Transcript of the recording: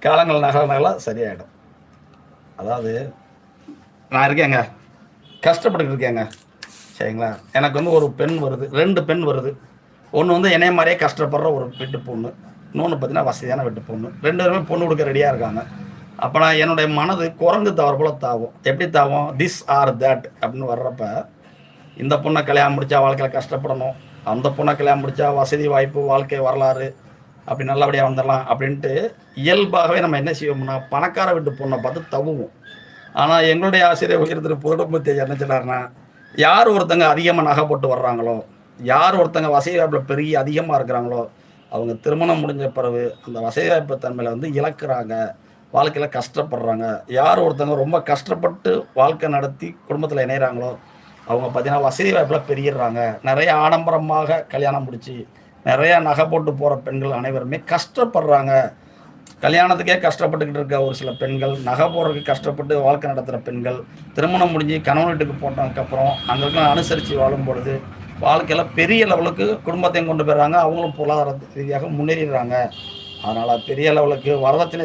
காலங்கள் நகர நகல சரியாயிடும். அதாவது நான் இருக்கேங்க, கஷ்டப்பட்டுக்கிட்டு இருக்கேங்க, சரிங்களா? எனக்கு வந்து ஒரு பெண் வருது, 2 பெண் வருது. ஒன்று வந்து என்னைய மாதிரியே கஷ்டப்படுற ஒரு வீட்டு பொண்ணு, இன்னொன்று பார்த்தீங்கன்னா வசதியான வீட்டு பொண்ணு. 2 பேருமே பொண்ணு கொடுக்க ரெடியாக இருக்காங்க. அப்போ நான் என்னுடைய மனது குரங்கு தாவர போல தாவும். எப்படி தாவும்? திஸ் ஆர் தட் அப்படின்னு வர்றப்ப, இந்த பொண்ணை கல்யாணம் முடிச்சா வாழ்க்கையில் கஷ்டப்படணும், அந்த பொண்ணை கல்யாணம் முடிச்சா வசதி வாய்ப்பு வாழ்க்கை வரலாறு அப்படி நல்லபடியாக வந்துடலாம் அப்படின்ட்டு இயல்பாகவே நம்ம என்ன செய்வோம்னா பணக்கார வீட்டு பொண்ணை பார்த்து தவுவோம். ஆனால் எங்களுடைய ஆசிரியர் உயர் திரு புதுடம்பத்தி என்ன சொன்னார்னா, யார் ஒருத்தங்க அதிகமாக நகை போட்டு வர்றாங்களோ, யார் ஒருத்தங்க வசதி வாய்ப்பில் பெரிய அதிகமாக இருக்கிறாங்களோ, அவங்க திருமணம் முடிஞ்ச பிறகு அந்த வசதி வாய்ப்பு தன்மையில் வந்து இழக்கிறாங்க, வாழ்க்கையில் கஷ்டப்படுறாங்க. யார் ஒருத்தங்க ரொம்ப கஷ்டப்பட்டு வாழ்க்கை நடத்தி குடும்பத்தில் இணைகிறாங்களோ, அவங்க பார்த்தீங்கன்னா வசதி வாய்ப்பில் பெருகிடுறாங்க. நிறைய ஆடம்பரமாக கல்யாணம் முடிச்சு நிறையா நகை போட்டு போகிற பெண்கள் அனைவருமே கஷ்டப்படுறாங்க. கல்யாணத்துக்கே கஷ்டப்பட்டுக்கிட்டு இருக்க ஒரு சில பெண்கள், நகை போடுறதுக்கு கஷ்டப்பட்டு வாழ்க்கை நடத்துகிற பெண்கள், திருமணம் முடிஞ்சு கணவன் வீட்டுக்கு போட்டதுக்கப்புறம் அங்கே அனுசரித்து வாழும் பொழுது வாழ்க்கையில் பெரிய லெவலுக்கு குடும்பத்தையும் கொண்டு போயிடுறாங்க. அவங்களும் பொருளாதார ரீதியாக முன்னேறிடுறாங்க. அதனால் பெரிய லெவலுக்கு வரதட்சணை